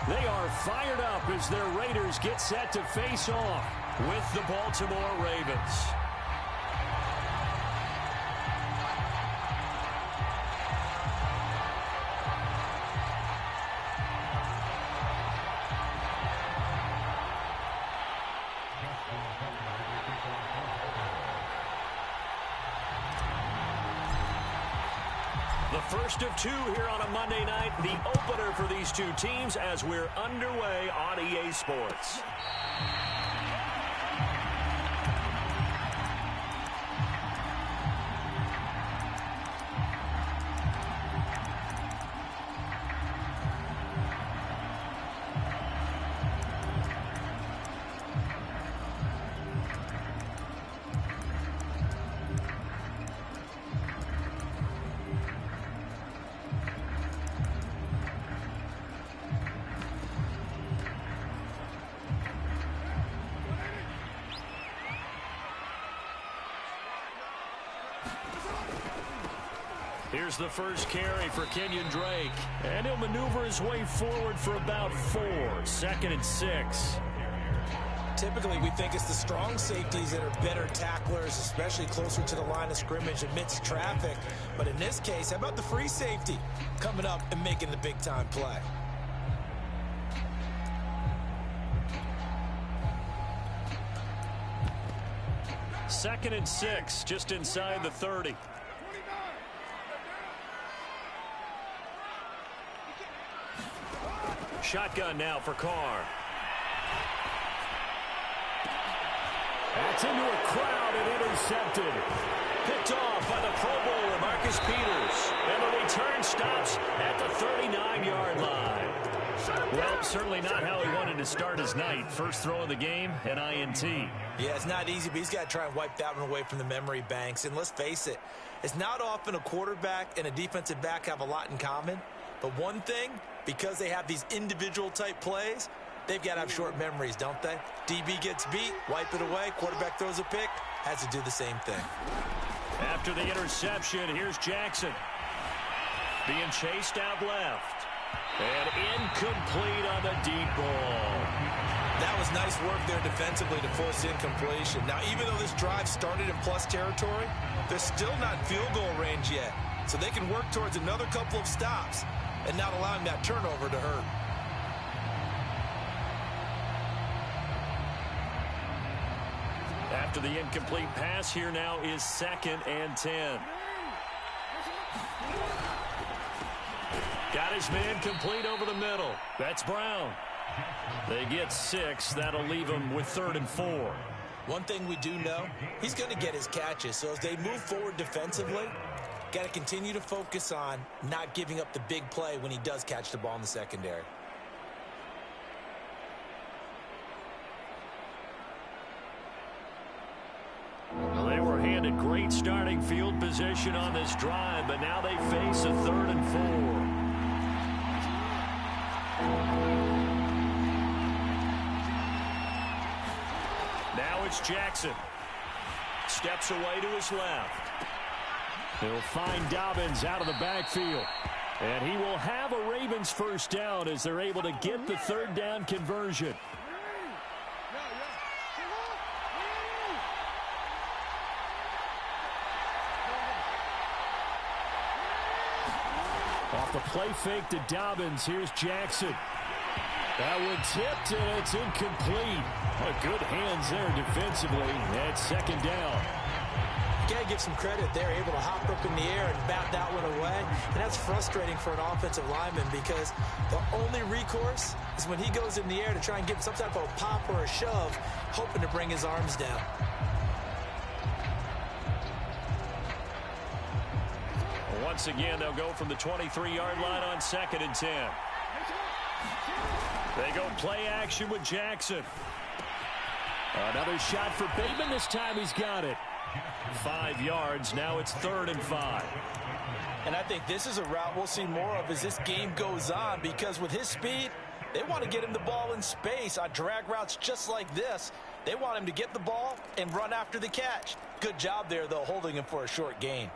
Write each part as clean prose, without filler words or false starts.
They are fired up as their Raiders get set to face off with the Baltimore Ravens. The first of two here on a Monday night, the opener for these two teams as we're underway on EA Sports. Here's the first carry for Kenyon Drake. And he'll maneuver his way forward for about 4. 2nd and 6. Typically, we think it's the strong safeties that are better tacklers, especially closer to the line of scrimmage amidst traffic. But in this case, how about the free safety coming up and making the big-time play? Second and 6, just inside the 30. Shotgun now for Carr. That's into a crowd and intercepted. Picked off by the Pro Bowler, Marcus Peters. And the return stops at the 39-yard line. Well, certainly not how he wanted to start his night. First throw of the game, an INT. Yeah, it's not easy, but he's got to try and wipe that one away from the memory banks. And let's face it, it's not often a quarterback and a defensive back have a lot in common. But one thing, because they have these individual type plays, they've got to have short memories, don't they? DB gets beat, wipe it away, quarterback throws a pick, has to do the same thing. After the interception, here's Jackson. Being chased out left. And incomplete on the deep ball. That was nice work there defensively to force incompletion. Now, even though this drive started in plus territory, they're still not in field goal range yet. So they can work towards another couple of stops and not allowing that turnover to hurt. After the incomplete pass, here now is 2nd and 10. Got his man complete over the middle. That's Brown. They get 6. That'll leave him with 3rd and 4. One thing we do know, he's going to get his catches. So as they move forward defensively, got to continue to focus on not giving up the big play when he does catch the ball in the secondary. Well, they were handed great starting field position on this drive, but now they face a 3rd and 4. Now it's Jackson. Steps away to his left. He'll find Dobbins out of the backfield. And he will have a Ravens first down as they're able to get the 3rd down conversion. Off the play fake to Dobbins, here's Jackson. That one tipped, and it's incomplete. Good hands there defensively at 2nd down. You got to give some credit. They're able to hop up in the air and bat that one away. And that's frustrating for an offensive lineman because the only recourse is when he goes in the air to try and give some type of a pop or a shove, hoping to bring his arms down. Once again, they'll go from the 23-yard line on 2nd and 10. They go play action with Jackson. Another shot for Bateman. This time he's got it. 5 yards. Now it's 3rd and 5. And I think this is a route we'll see more of as this game goes on because with his speed, they want to get him the ball in space on drag routes just like this. They want him to get the ball and run after the catch. Good job there, though, holding him for a short gain.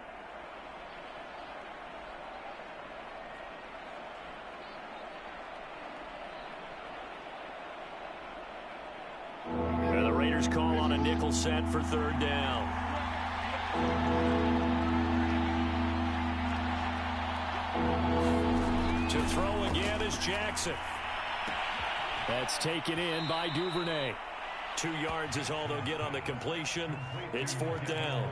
Tucker's call on a nickel set for third down. To throw again is Jackson. That's taken in by Duvernay. 2 yards is all they'll get on the completion. It's fourth down.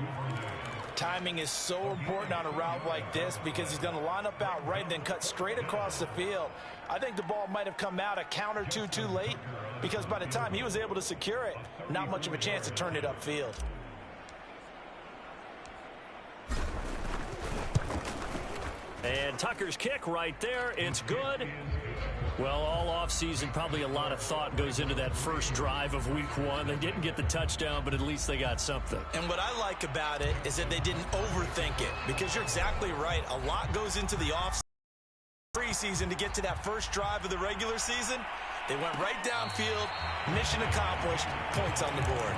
Timing is so important on a route like this because he's going to line up out right and then cut straight across the field. I think the ball might have come out a count or two too late because by the time he was able to secure it, not much of a chance to turn it upfield. And Tucker's kick right there. It's good. Well, all offseason, probably a lot of thought goes into that first drive of week 1. They didn't get the touchdown, but at least they got something. And what I like about it is that they didn't overthink it because you're exactly right. A lot goes into the preseason to get to that first drive of the regular season. They went right downfield, mission accomplished, points on the board.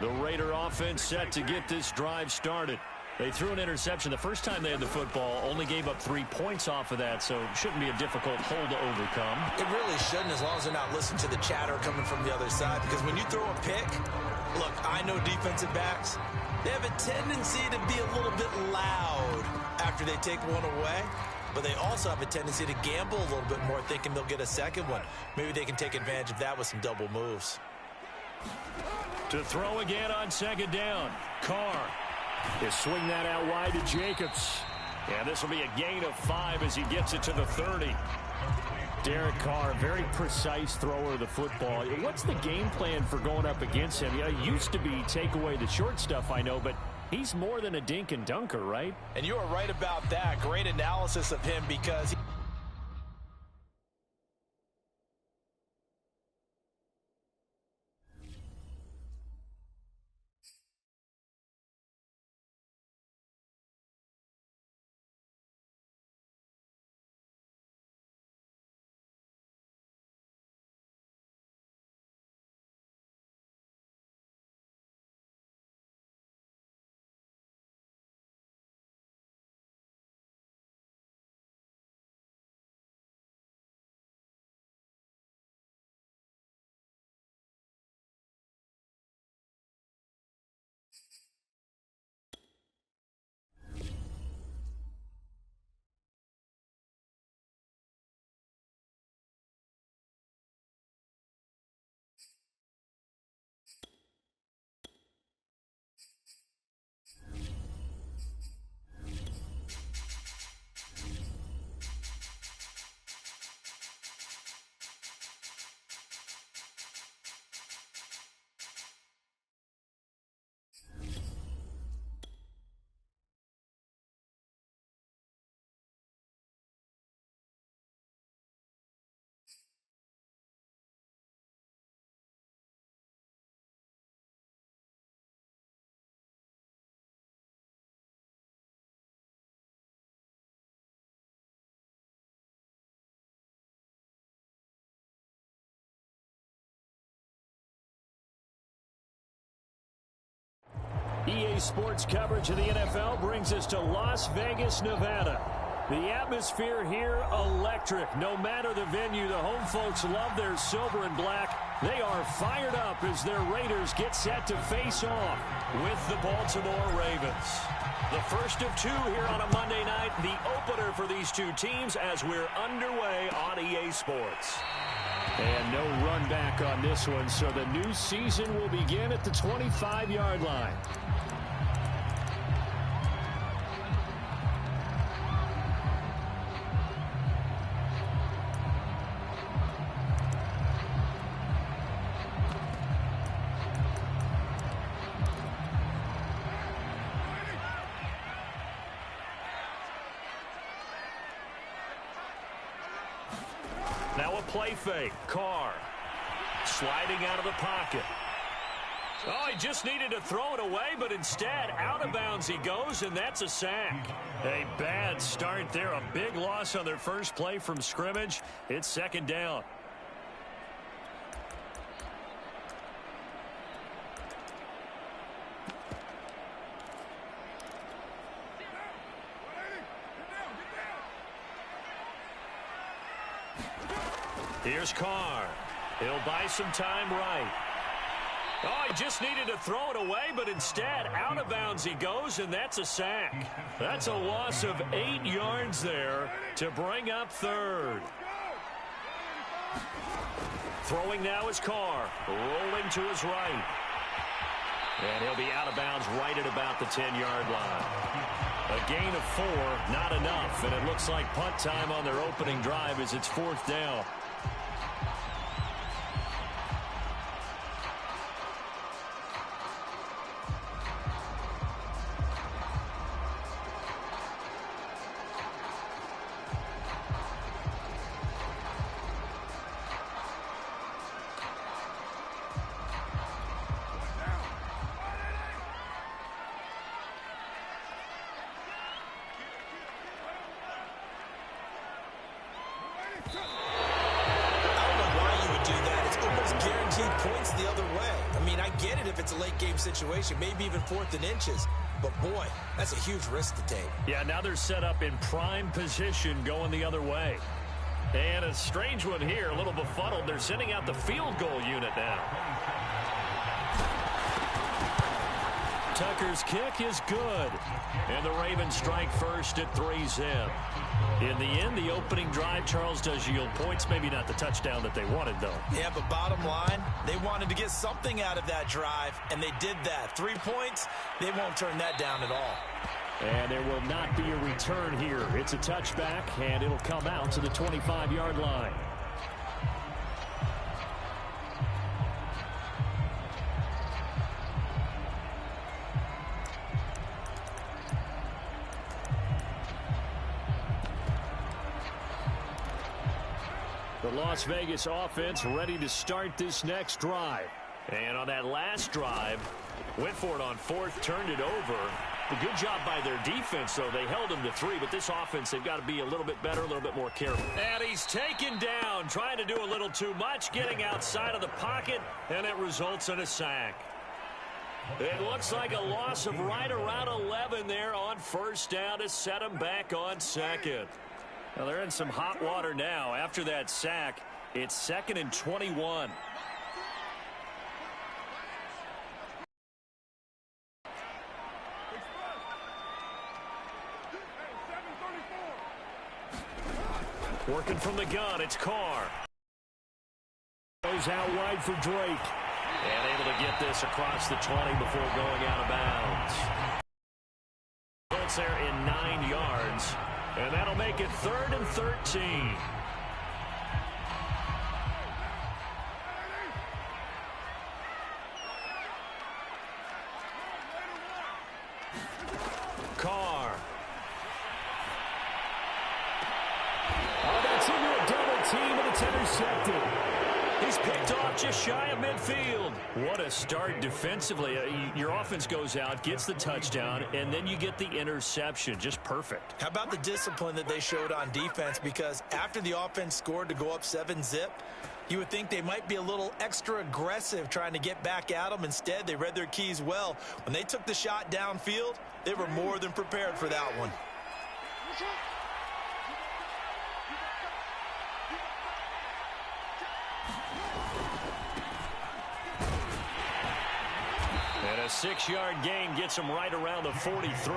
The Raider offense set to get this drive started. They threw an interception the first time they had the football, only gave up 3 points off of that, so it shouldn't be a difficult hole to overcome. It really shouldn't, as long as they're not listening to the chatter coming from the other side, because when you throw a pick, look, I know defensive backs, they have a tendency to be a little bit loud after they take one away, but they also have a tendency to gamble a little bit more, thinking they'll get a second one. Maybe they can take advantage of that with some double moves. To throw again on second down. Carr. He'll swing that out wide to Jacobs. And this will be a gain of 5 as he gets it to the 30. Derek Carr, very precise thrower of the football. What's the game plan for going up against him? It used to be take away the short stuff, I know, but he's more than a dink and dunker, right? And you are right about that. Great analysis of him because EA Sports coverage of the NFL brings us to Las Vegas, Nevada. The atmosphere here, electric. No matter the venue, the home folks love their silver and black. They are fired up as their Raiders get set to face off with the Baltimore Ravens. The first of 2 here on a Monday night, the opener for these two teams as we're underway on EA Sports. And no run back on this one, so the new season will begin at the 25-yard line. Now a play fake. Carr sliding out of the pocket. Oh, he just needed to throw it away, but instead out of bounds he goes, and that's a sack. A bad start there. A big loss on their first play from scrimmage. It's second down. Here's Carr. He'll buy some time right. Oh, he just needed to throw it away, but instead, out of bounds he goes, and that's a sack. That's a loss of 8 yards there to bring up third. Throwing now is Carr. Rolling to his right. And he'll be out of bounds right at about the 10-yard line. A gain of 4, not enough, and it looks like punt time on their opening drive as it's 4th down. Situation, maybe even 4th and inches. But, boy, that's a huge risk to take. Yeah, now they're set up in prime position going the other way. And a strange one here, a little befuddled. They're sending out the field goal unit now. Tucker's kick is good. And the Ravens strike first at 3-zip. In the end, the opening drive, Charles, does yield points. Maybe not the touchdown that they wanted, though. Yeah, but bottom line, they wanted to get something out of that drive, and they did that. 3 points, they won't turn that down at all. And there will not be a return here. It's a touchback, and it'll come out to the 25-yard line. The Las Vegas offense ready to start this next drive. And on that last drive, went for it on 4th, turned it over. A good job by their defense, though. They held them to 3, but this offense, they've got to be a little bit better, a little bit more careful. And he's taken down, trying to do a little too much, getting outside of the pocket, and it results in a sack. It looks like a loss of right around 11 there on 1st down to set them back on 2nd. Now they're in some hot water now. After that sack, it's 2nd and 21. Working from the gun, it's Carr. Goes out wide for Drake. And able to get this across the 20 before going out of bounds. It's there in 9 yards. And that'll make it 3rd and 13. Carr. Oh, that's into a double team, and it's intercepted. He's picked off just shy of midfield. What a start defensively. Your offense goes out, gets the touchdown, and then you get the interception. Just perfect. How about the discipline that they showed on defense? Because after the offense scored to go up 7-zip, you would think they might be a little extra aggressive trying to get back at them. Instead, they read their keys well. When they took the shot downfield, they were more than prepared for that one. And a 6-yard gain gets him right around the 43.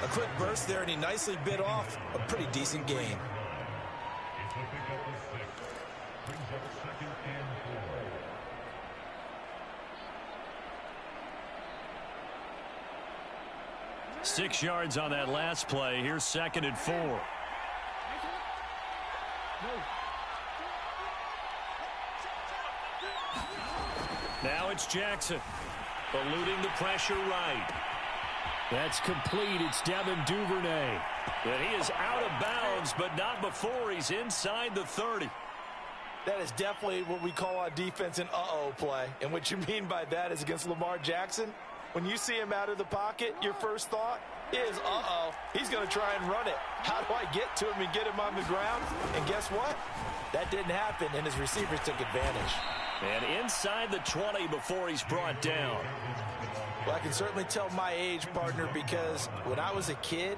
A quick burst there, and he nicely bit off a pretty decent gain. Six yards on that last play. Here's 2nd and 4. Now it's Jackson. Eluding the pressure right. That's complete. It's Devin Duvernay. And he is out of bounds, but not before he's inside the 30. That is definitely what we call on defense an uh-oh play. And what you mean by that is against Lamar Jackson, when you see him out of the pocket, your first thought is, uh-oh, he's going to try and run it. How do I get to him and get him on the ground? And guess what? That didn't happen, and his receivers took advantage. And inside the 20 before he's brought down. Well, I can certainly tell my age, partner, because when I was a kid,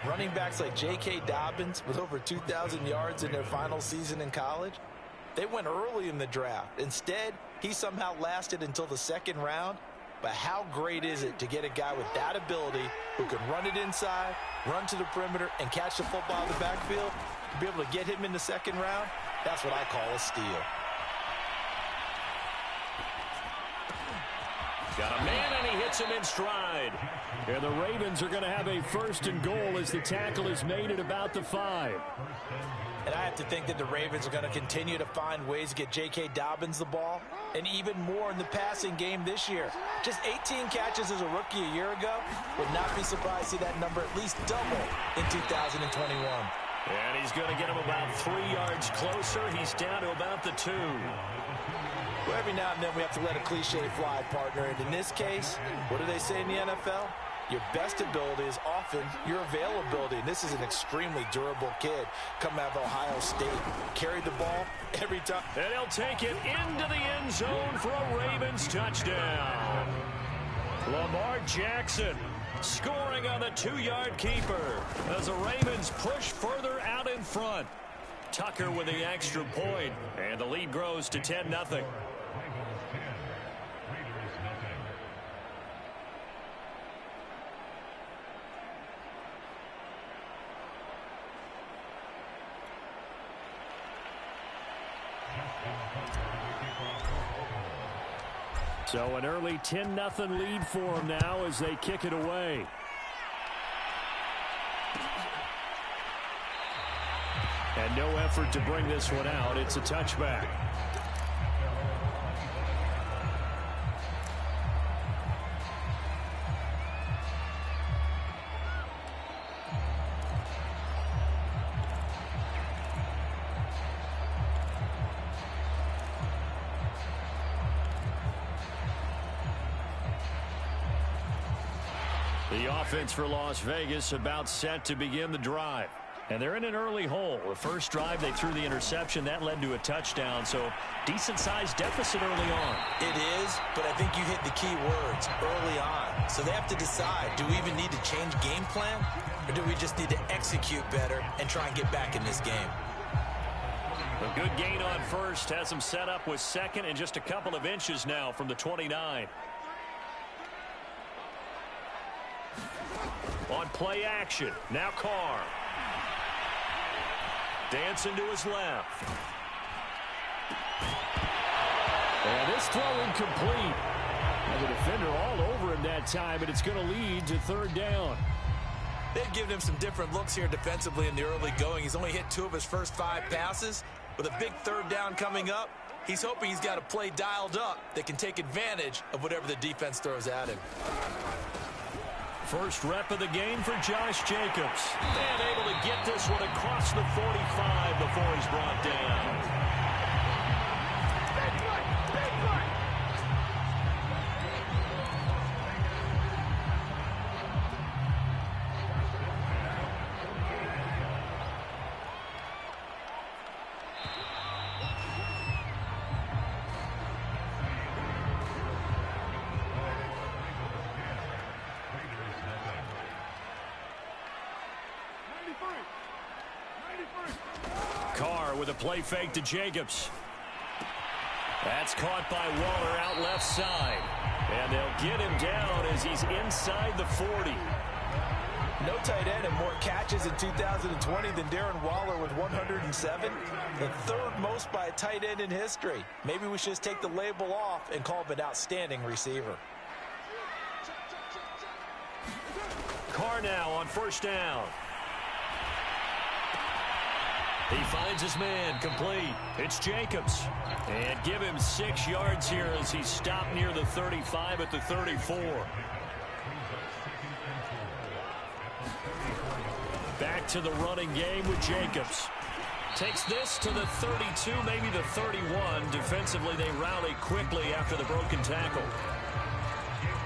Running backs like J.K. Dobbins with over 2,000 yards in their final season in college, they went early in the draft. Instead, he somehow lasted until the second round. But how great is it to get a guy with that ability who can run it inside, run to the perimeter, and catch the football in the backfield? To be able to get him in the second round, that's what I call a steal. Got a man, and he hits him in stride. And the Ravens are going to have a 1st and goal as the tackle is made at about the 5. And I have to think that the Ravens are going to continue to find ways to get J.K. Dobbins the ball, and even more in the passing game this year. Just 18 catches as a rookie a year ago. Would not be surprised to see that number at least double in 2021. And he's going to get him about 3 yards closer. He's down to about the 2. Well, every now and then we have to let a cliche fly, partner. And in this case, what do they say in the NFL? Your best ability is often your availability. And this is an extremely durable kid coming out of Ohio State. Carried the ball every time. And he'll take it into the end zone for a Ravens touchdown. Lamar Jackson scoring on the 2-yard keeper as the Ravens push further out in front. Tucker with the extra point, and the lead grows to 10-0. So an early 10-0 lead for them now as they kick it away. And no effort to bring this one out. It's a touchback. The offense for Las Vegas about set to begin the drive. And they're in an early hole. The first drive, they threw the interception. That led to a touchdown, so decent-sized deficit early on. It is, but I think you hit the key words, early on. So they have to decide, do we even need to change game plan, or do we just need to execute better and try and get back in this game? A good gain on first has them set up with second and just a couple of inches now from the 29. On play action, now Carr. Dancing to his left. And this throw incomplete. And the defender all over him that time, but it's going to lead to 3rd down. They've given him some different looks here defensively in the early going. He's only hit 2 of his first 5 passes. With a big 3rd down coming up, he's hoping he's got a play dialed up that can take advantage of whatever the defense throws at him. First rep of the game for Josh Jacobs. And able to get this one across the 45 before he's brought down. Carr with a play fake to Jacobs. That's caught by Waller out left side. And they'll get him down as he's inside the 40. No tight end and more catches in 2020 than Darren Waller with 107. The 3rd most by a tight end in history. Maybe we should just take the label off and call him an outstanding receiver. Carr now on 1st down. He finds his man complete. It's Jacobs. And give him 6 yards here as he's stopped near the 35 at the 34. Back to the running game with Jacobs. Takes this to the 32, maybe the 31. Defensively, they rally quickly after the broken tackle.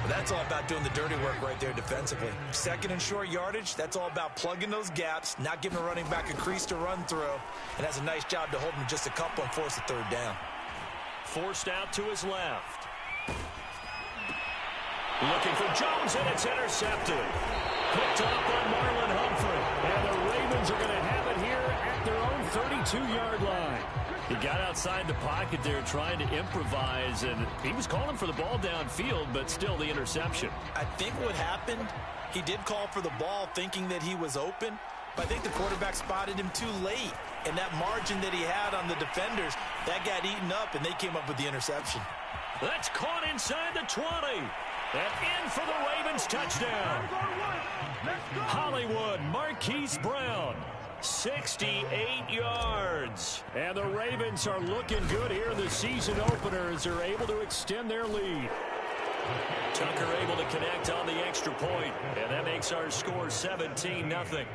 That's all about doing the dirty work right there defensively. 2nd and short yardage, that's all about plugging those gaps, not giving a running back a crease to run through, and has a nice job to hold him just a couple and force a 3rd down. Forced out to his left. Looking for Jones, and it's intercepted. Picked off by Marlon Humphrey. 32-yard line. He got outside the pocket there trying to improvise, and he was calling for the ball downfield, but still the interception. I think what happened, he did call for the ball thinking that he was open, but I think the quarterback spotted him too late. And that margin that he had on the defenders, that got eaten up, and they came up with the interception. That's caught inside the 20. And in for the Ravens touchdown. Hollywood Marquise Brown, 68 yards. And the Ravens are looking good here in the season opener as they're able to extend their lead. Tucker able to connect on the extra point, and that makes our score 17-0.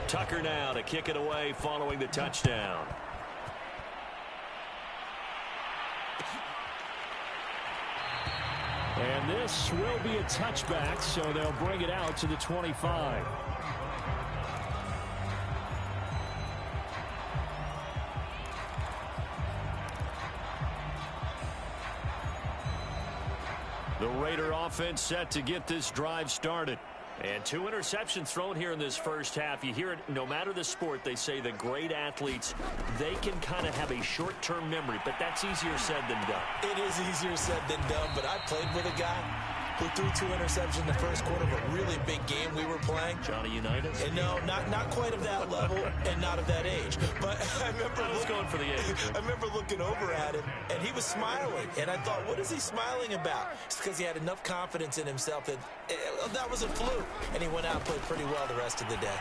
Tucker now to kick it away following the touchdown. And this will be a touchback, so they'll bring it out to the 25. The Raider offense set to get this drive started. And 2 interceptions thrown here in this first half. You hear it no matter the sport. They say the great athletes, they can kind of have a short-term memory, but that's easier said than done. It is easier said than done, but I played with a guy who threw 2 interceptions in the first quarter of a really big game we were playing. Johnny Unitas? And no, not quite of that level and not of that age. But I was going for the age. I remember looking over at him, and he was smiling. And I thought, what is he smiling about? It's because he had enough confidence in himself that that was a fluke. And he went out and played pretty well the rest of the day.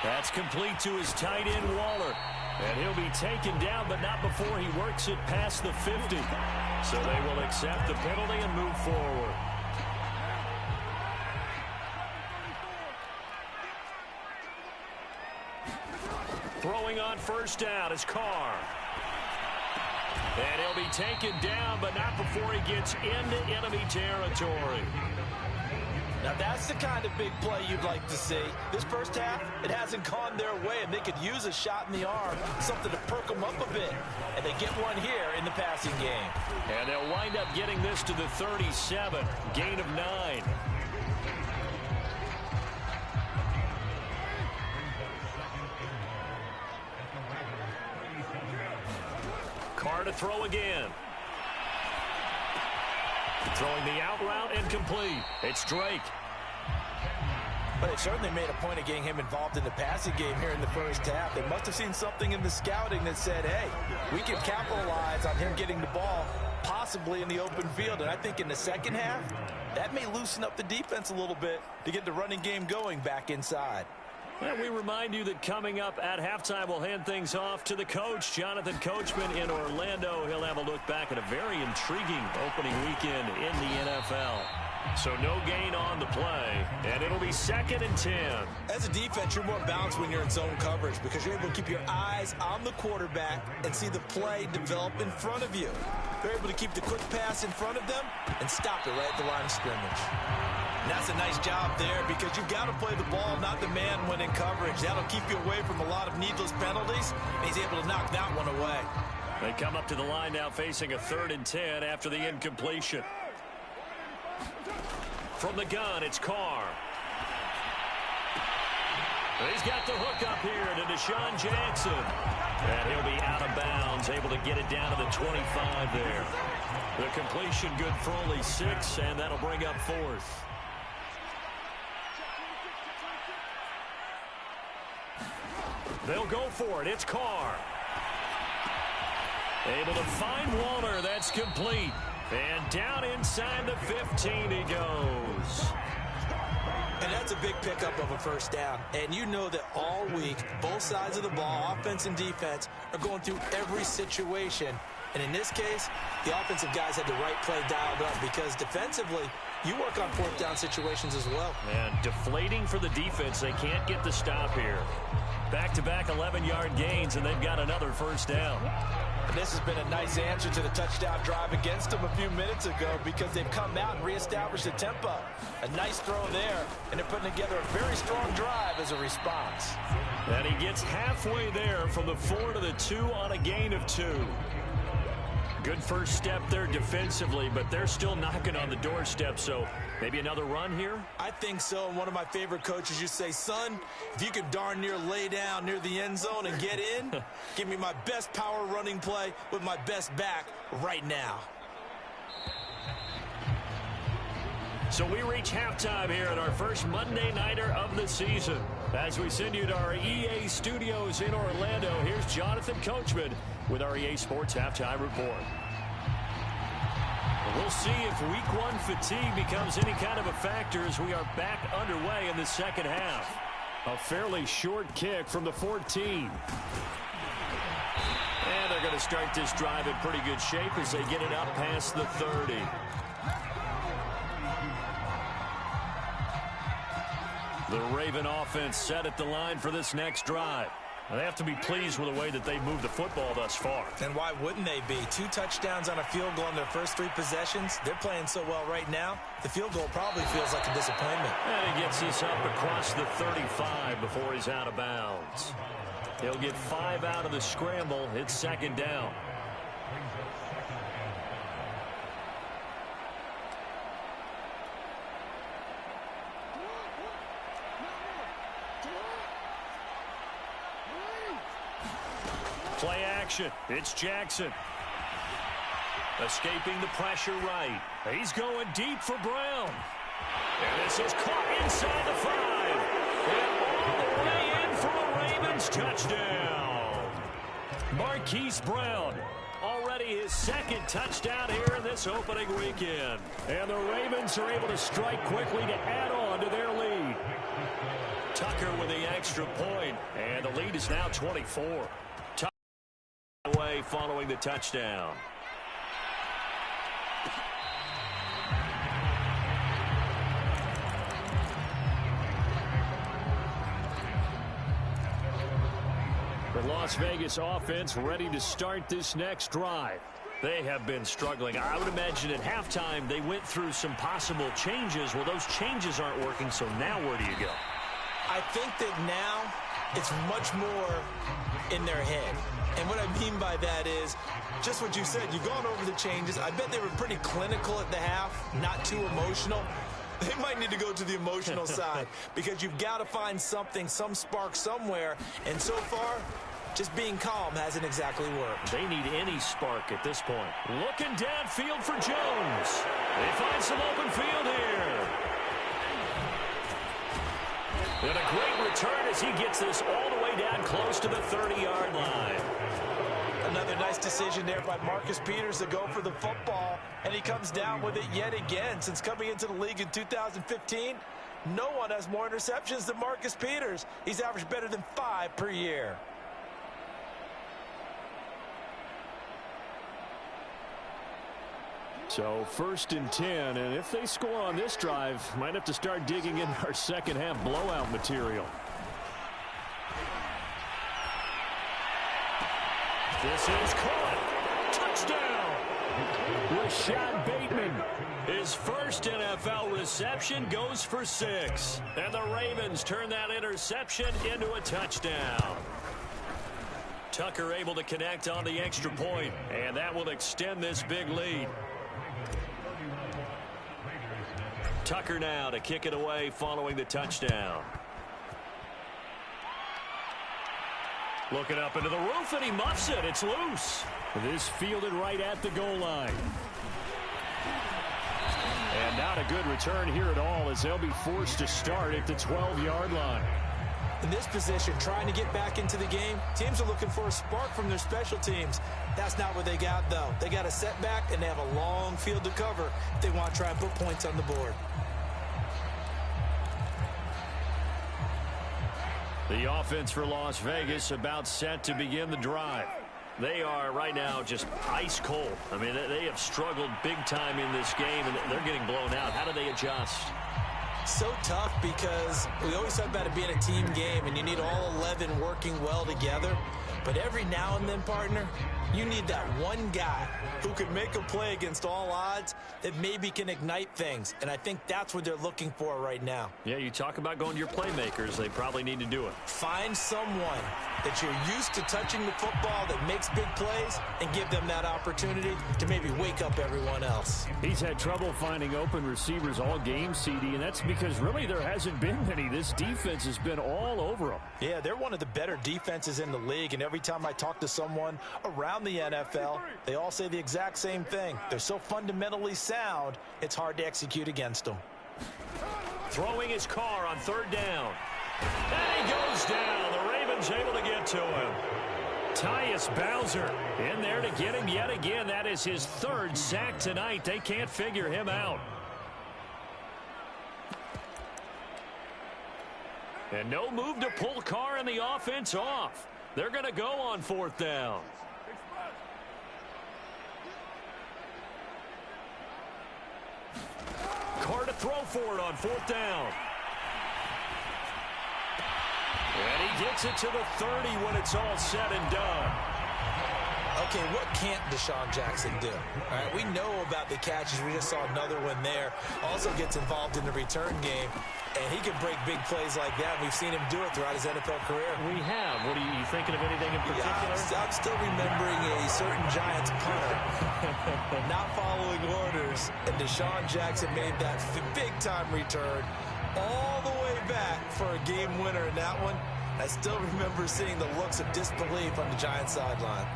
That's complete to his tight end, Waller. And he'll be taken down, but not before he works it past the 50. So they will accept the penalty and move forward. Throwing on first down is Carr. And he'll be taken down, but not before he gets into enemy territory. Now, that's the kind of big play you'd like to see. This first half, it hasn't gone their way, and they could use a shot in the arm, something to perk them up a bit. And they get one here in the passing game. And they'll wind up getting this to the 37, gain of 9. Carr to throw again. Throwing the out route incomplete. It's Drake. But they certainly made a point of getting him involved in the passing game here in the first half. They must have seen something in the scouting that said, hey, we can capitalize on him getting the ball possibly in the open field. And I think in the second half, that may loosen up the defense a little bit to get the running game going back inside. And we remind you that coming up at halftime, we'll hand things off to the coach, Jonathan Coachman in Orlando. He'll have a look back at a very intriguing opening weekend in the NFL. So no gain on the play, and it'll be 2nd and 10. As a defense, you're more balanced when you're in zone coverage because you're able to keep your eyes on the quarterback and see the play develop in front of you. They're able to keep the quick pass in front of them and stop it right at the line of scrimmage. And that's a nice job there because you've got to play the ball, not the man when in coverage. That'll keep you away from a lot of needless penalties, and he's able to knock that one away. They come up to the line now facing a 3rd and 10 after the incompletion. From the gun, it's Carr. He's got the hook up here to Deshaun Jackson. And he'll be out of bounds, able to get it down to the 25 there. The completion good for only 6, and that'll bring up 4th. They'll go for it. It's Carr. Able to find Waller. That's complete. And down inside the 15 he goes. And that's a big pickup of a first down. And you know that all week, both sides of the ball, offense and defense, are going through every situation. And in this case, the offensive guys had the right play dialed up because defensively, you work on 4th down situations as well. And deflating for the defense. They can't get the stop here. Back-to-back 11-yard gains, and they've got another first down. And this has been a nice answer to the touchdown drive against them a few minutes ago because they've come out and reestablished the tempo. A nice throw there, and they're putting together a very strong drive as a response. And he gets halfway there from the 4 to the 2 on a gain of 2. Good first step there defensively, but they're still knocking on the doorstep, so maybe another run here? I think so. And one of my favorite coaches used to say, son, if you could darn near lay down near the end zone and get in, give me my best power running play with my best back right now. So we reach halftime here at our first Monday Nighter of the season. As we send you to our EA studios in Orlando, here's Jonathan Coachman with our EA Sports Halftime Report. We'll see if Week 1 fatigue becomes any kind of a factor as we are back underway in the second half. A fairly short kick from the 14. And they're going to start this drive in pretty good shape as they get it up past the 30. The Raven offense set at the line for this next drive. They have to be pleased with the way that they moved the football thus far. And why wouldn't they be? 2 touchdowns on a field goal in their first 3 possessions. They're playing so well right now, the field goal probably feels like a disappointment. And he gets this up across the 35 before he's out of bounds. He'll get 5 out of the scramble. It's second down. Play action. It's Jackson. Escaping the pressure right. He's going deep for Brown. And this is caught inside the 5. And all the way in for a Ravens touchdown. Marquise Brown. Already his second touchdown here in this opening weekend. And the Ravens are able to strike quickly to add on to their lead. Tucker with the extra point. And the lead is now 24. Away following the touchdown. The Las Vegas offense ready to start this next drive. They have been struggling. I would imagine at halftime they went through some possible changes. Well, those changes aren't working, so now where do you go? I think that now it's much more in their head. And what I mean by that is just what you said. You've gone over the changes. I bet they were pretty clinical at the half, not too emotional. They might need to go to the emotional side because you've got to find something, some spark somewhere. And so far, just being calm hasn't exactly worked. They need any spark at this point. Looking downfield for Jones. They find some open field here. And a great return as he gets this all the way down close to the 30-yard line. Another nice decision there by Marcus Peters to go for the football, and he comes down with it yet again. Since coming into the league in 2015, no one has more interceptions than Marcus Peters. He's averaged better than 5 per year. So 1st and 10, and if they score on this drive, might have to start digging in our second half blowout material. This is caught. Touchdown. Rashad Bateman. His first NFL reception goes for 6. And the Ravens turn that interception into a touchdown. Tucker able to connect on the extra point, and that will extend this big lead. Tucker now to kick it away following the touchdown. Looking up into the roof, and he muffs it. It's loose. This fielded right at the goal line. And not a good return here at all as they'll be forced to start at the 12-yard line. In this position, trying to get back into the game, teams are looking for a spark from their special teams. That's not what they got, though. They got a setback, and they have a long field to cover if they want to try and put points on the board. The offense for Las Vegas about set to begin the drive. They are right now just ice cold. I mean, they have struggled big time in this game, and they're getting blown out. How do they adjust? So tough because we always talk about it being a team game, and you need all 11 working well together. But every now and then, partner, you need that one guy who can make a play against all odds that maybe can ignite things. And I think that's what they're looking for right now. Yeah, you talk about going to your playmakers. They probably need to do it. Find someone that you're used to touching the football that makes big plays and give them that opportunity to maybe wake up everyone else. He's had trouble finding open receivers all game, CD, and that's because really there hasn't been many. This defense has been all over them. Yeah, they're one of the better defenses in the league, and every time I talk to someone around the NFL, they all say the exact same thing. They're so fundamentally sound, it's hard to execute against them. Throwing his car on third down. And he goes down. The Ravens able to get to him. Tyus Bowser in there to get him yet again. That is his third sack tonight. They can't figure him out. And no move to pull Carr and the offense off. They're going to go on fourth down. Carr to throw for it on fourth down. And he gets it to the 30 when it's all said and done. Okay, what can't Deshaun Jackson do? All right, we know about the catches. We just saw another one there. Also gets involved in the return game, and he can break big plays like that. We've seen him do it throughout his NFL career. We have. What are you thinking of anything in particular? I'm still remembering a certain Giants punter not following orders, and Deshaun Jackson made that big-time return all the way back for a game winner in that one. I still remember seeing the looks of disbelief on the Giants sideline.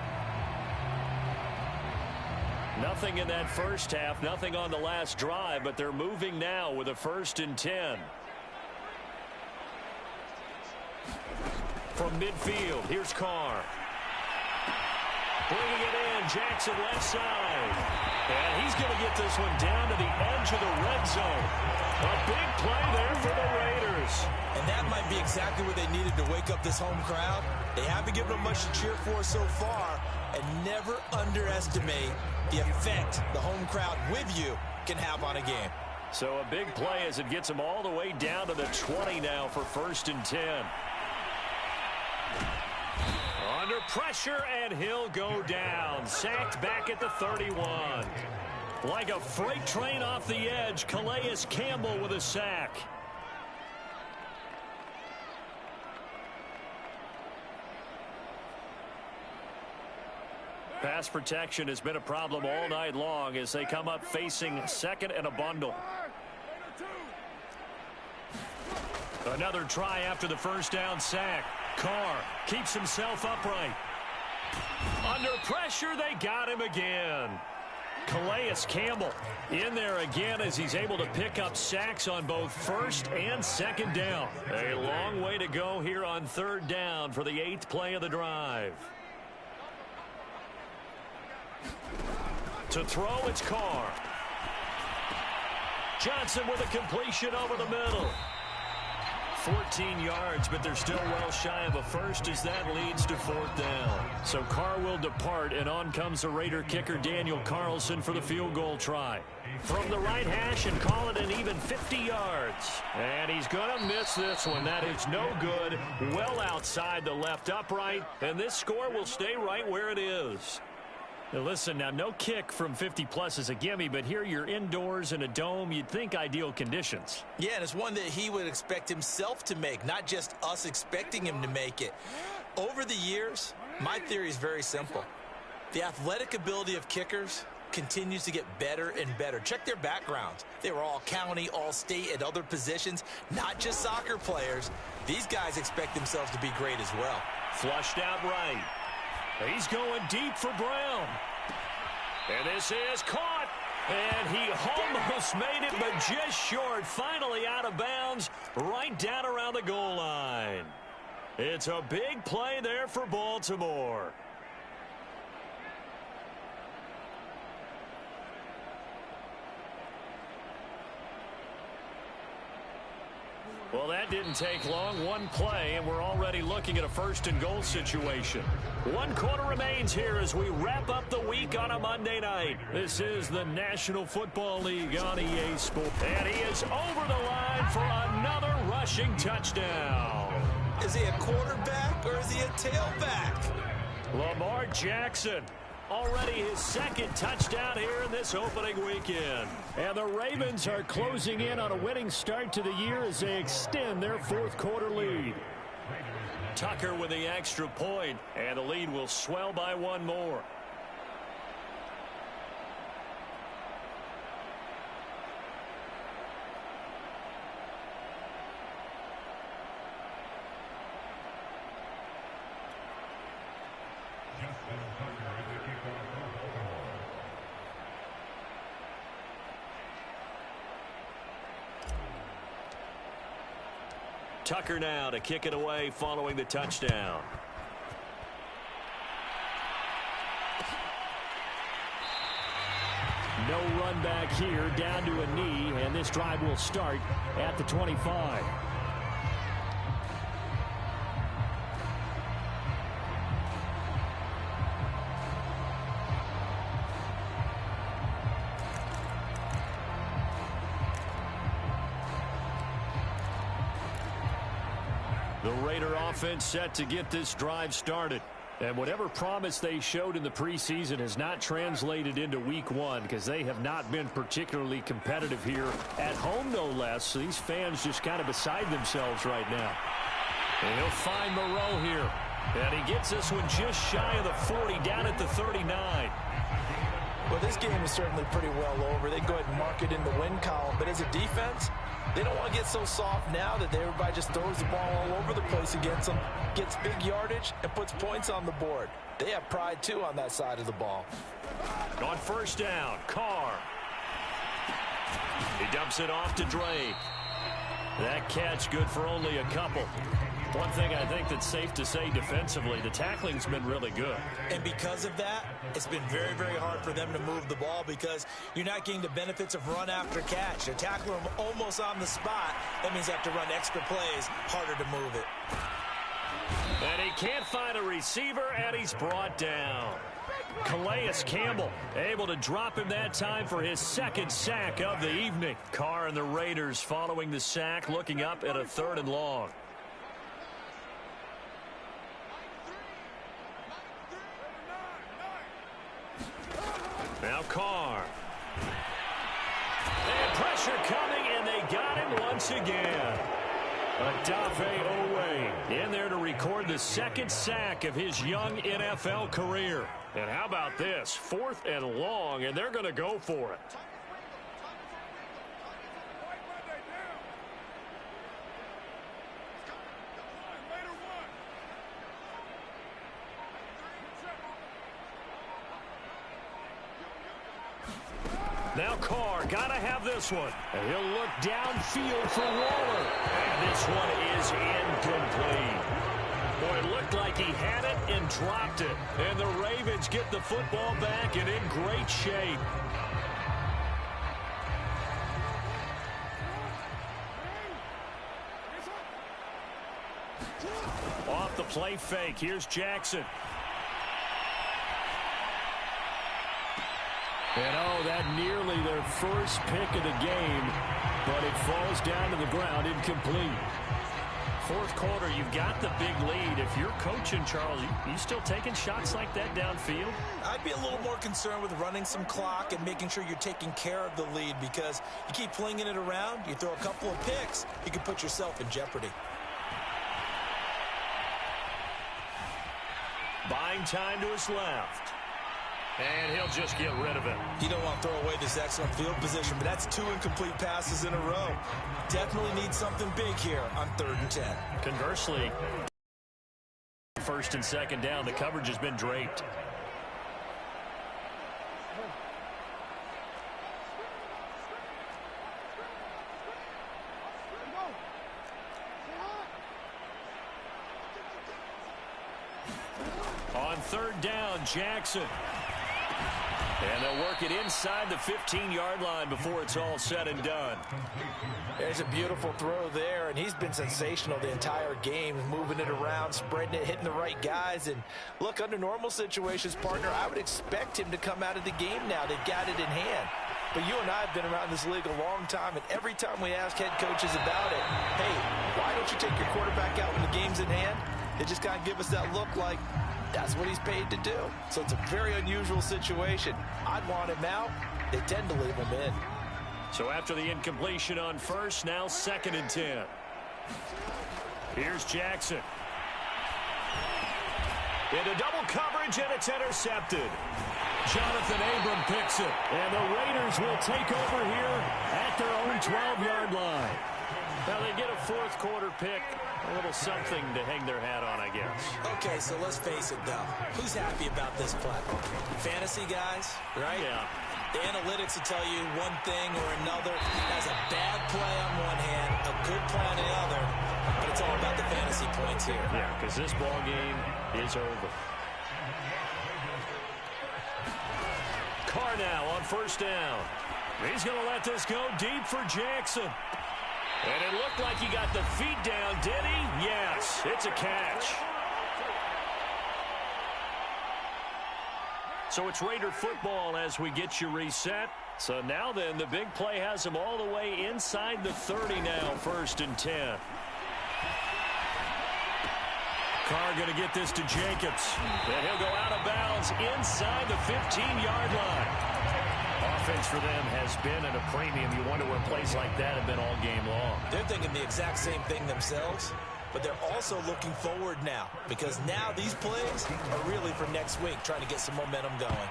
Nothing in that first half, nothing on the last drive, but they're moving now with a 1st and 10. From midfield, here's Carr. Bringing it in, Jackson left side. And he's going to get this one down to the edge of the red zone. A big play there for the Raiders. And that might be exactly what they needed to wake up this home crowd. They haven't given them much to cheer for so far. And never underestimate the effect the home crowd with you can have on a game. So a big play as it gets them all the way down to the 20 now for 1st and 10. Under pressure, and he'll go down. Sacked back at the 31. Like a freight train off the edge, Calais Campbell with a sack. Pass protection has been a problem all night long as they come up facing second and a bundle. Another try after the first down sack. Carr keeps himself upright. Under pressure, they got him again. Calais Campbell in there again as he's able to pick up sacks on both first and second down. A long way to go here on third down for the 8th play of the drive. To throw, it's Carr. Johnson with a completion over the middle. 14 yards, but they're still well shy of a first as that leads to 4th down. So Carr will depart, and on comes the Raider kicker Daniel Carlson for the field goal try. From the right hash and call it an even 50 yards. And he's going to miss this one. That is no good. Well outside the left upright, and this score will stay right where it is. Now listen, now no kick from 50-plus is a gimme, but here you're indoors in a dome. You'd think ideal conditions. Yeah, and it's one that he would expect himself to make, not just us expecting him to make it. Over the years, my theory is very simple. The athletic ability of kickers continues to get better and better. Check their backgrounds. They were all county, all state, at other positions, not just soccer players. These guys expect themselves to be great as well. Flushed out right. He's going deep for Brown. And this is caught. And he almost made it, but just short. Finally out of bounds, right down around the goal line. It's a big play there for Baltimore. Well, that didn't take long. One play, and we're already looking at a 1st and goal situation. 1 quarter remains here as we wrap up the week on a Monday night. This is the National Football League on EA Sports. And he is over the line for another rushing touchdown. Is he a quarterback or is he a tailback? Lamar Jackson, already his second touchdown here in this opening weekend. And the Ravens are closing in on a winning start to the year as they extend their fourth quarter lead. Tucker with the extra point, and the lead will swell by one more. Tucker now to kick it away following the touchdown. No run back here, down to a knee, and this drive will start at the 25. The Raider offense set to get this drive started. And whatever promise they showed in the preseason has not translated into week one because they have not been particularly competitive here at home, no less. So these fans just kind of beside themselves right now. And he'll find Moreau here. And he gets this one just shy of the 40, down at the 39. Well, this game is certainly pretty well over. They go ahead and mark it in the win column. But as a defense, they don't want to get so soft now that everybody just throws the ball all over the place against them, gets big yardage, and puts points on the board. They have pride, too, on that side of the ball. On first down, Carr. He dumps it off to Drake. That catch good for only a couple. One thing I think that's safe to say defensively, the tackling's been really good. And because of that, it's been very, very hard for them to move the ball because you're not getting the benefits of run after catch. They're tackling them almost on the spot. That means they have to run extra plays, harder to move it. And he can't find a receiver, and he's brought down. Calais Campbell able to drop him that time for his second sack of the evening. Carr and the Raiders following the sack, looking up at a 3rd and long. Now Carr. And pressure coming, and they got him once again. Odafe Oweh in there to record the second sack of his young NFL career. And how about this? 4th and long, and they're going to go for it. Now Carr, got to have this one. And he'll look downfield for Waller. And this one is incomplete. Boy, it looked like he had it and dropped it. And the Ravens get the football back and in great shape. Off the play fake, here's Jackson. And oh, that nearly their first pick of the game, but it falls down to the ground incomplete. Fourth quarter, you've got the big lead. If you're coaching, Charles, you still taking shots like that downfield? I'd be a little more concerned with running some clock and making sure you're taking care of the lead because you keep flinging it around, you throw a couple of picks, you can put yourself in jeopardy. Buying time to his left. And he'll just get rid of it. You don't want to throw away this excellent field position, but that's 2 incomplete passes in a row. Definitely need something big here on 3rd and 10. Conversely, 1st and 2nd down, the coverage has been draped. On 3rd down, Jackson. And they'll work it inside the 15-yard line before it's all said and done. There's a beautiful throw there, and he's been sensational the entire game, moving it around, spreading it, hitting the right guys. And look, under normal situations, partner, I would expect him to come out of the game now. They've got it in hand. But you and I have been around this league a long time, and every time we ask head coaches about it, hey, why don't you take your quarterback out when the game's in hand? they just kind of give us that look like that's what he's paid to do. So it's a very unusual situation. I'd want him out. They tend to leave him in. So after the incompletion on first, now 2nd and 10. Here's Jackson. Into double coverage, and it's intercepted. Jonathan Abram picks it. And the Raiders will take over here at their own 12-yard line. Now they get a fourth-quarter pick. A little something to hang their hat on, I guess. Okay, so let's face it, though. Who's happy about this play? Fantasy guys, right? Yeah. The analytics will tell you one thing or another. Has a bad play on one hand, a good play on the other, but it's all about the fantasy points here. Yeah, because this ball game is over. Carr now on first down. He's going to let this go deep for Jackson. And it looked like he got the feet down, did he? Yes, it's a catch. So it's Raider football as we get you reset. So now then, the big play has him all the way inside the 30 now, 1st and 10. Carr going to get this to Jacobs. And he'll go out of bounds inside the 15-yard line. Offense for them has been at a premium. You wonder where plays like that have been all game long. They're thinking the exact same thing themselves, but they're also looking forward now, because now these plays are really for next week, trying to get some momentum going.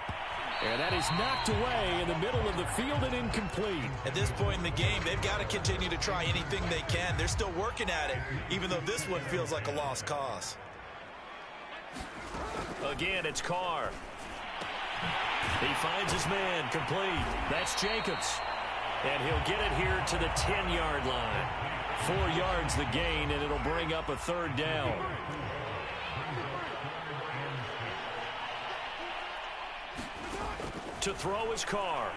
And that is knocked away in the middle of the field and incomplete. At this point in the game, they've got to continue to try anything they can. They're still working at it, even though this one feels like a lost cause. Again, it's Carr. He finds his man, complete. That's Jacobs. And he'll get it here to the 10-yard line. 4 yards the gain, and it'll bring up a 3rd down. To throw is Carr.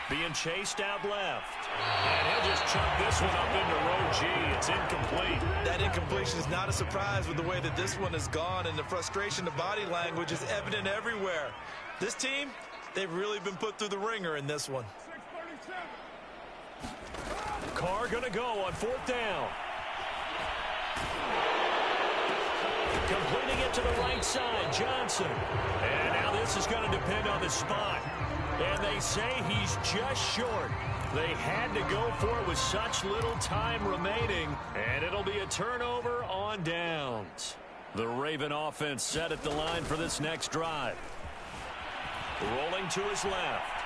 Being chased out left. And he'll just chuck this one up into row G. It's incomplete. That incompletion is not a surprise with the way that this one has gone, and the frustration, the body language is evident everywhere. This team, they've really been put through the ringer in this one. Carr going to go on 4th down. Completing it to the right side, Johnson. And now this is going to depend on the spot. And they say he's just short. They had to go for it with such little time remaining. And it'll be a turnover on downs. The Raven offense set at the line for this next drive. Rolling to his left.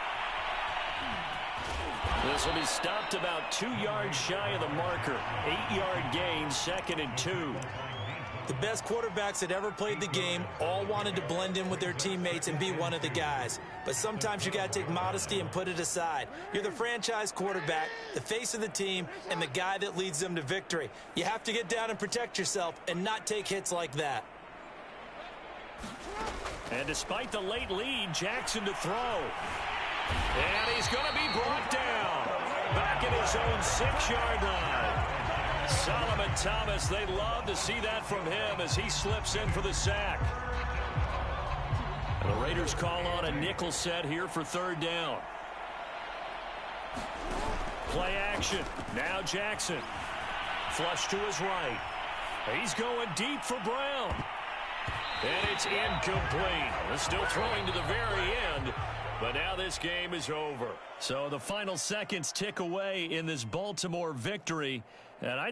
This will be stopped about 2 yards shy of the marker. 8-yard gain, 2nd and 2. The best quarterbacks that ever played the game all wanted to blend in with their teammates and be one of the guys. But sometimes you got to take modesty and put it aside. You're the franchise quarterback, the face of the team, and the guy that leads them to victory. You have to get down and protect yourself and not take hits like that. And despite the late lead, Jackson to throw. And he's going to be brought down. Back at his own 6-yard line. Solomon Thomas, they'd love to see that from him as he slips in for the sack. And the Raiders call on a nickel set here for 3rd down. Play action. Now Jackson. Flush to his right. He's going deep for Brown. And it's incomplete. They're still throwing to the very end. But now this game is over. So the final seconds tick away in this Baltimore victory. And I'd